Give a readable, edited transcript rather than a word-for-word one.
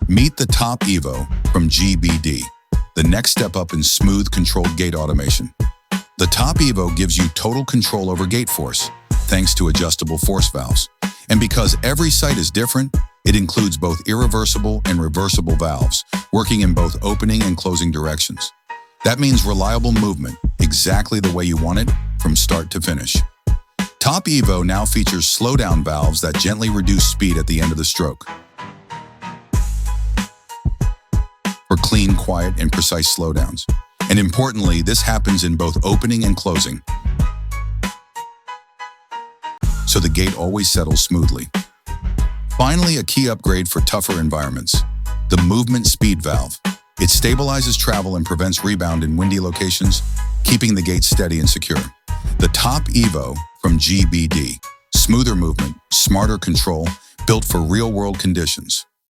Meet the Top EVO from GIBIDI, the next step up in smooth, controlled gate automation. The Top EVO gives you total control over gate force, thanks to adjustable force valves. And because every site is different, it includes both irreversible and reversible valves, working in both opening and closing directions. That means reliable movement, exactly the way you want it, from start to finish. Top EVO now features slowdown valves that gently reduce speed at the end of the stroke. For clean, quiet, and precise slowdowns. And importantly, this happens in both opening and closing, so the gate always settles smoothly. Finally, a key upgrade for tougher environments, the movement speed valve. It stabilizes travel and prevents rebound in windy locations, keeping the gate steady and secure. The Top EVO from GIBIDI, smoother movement, smarter control, built for real-world conditions.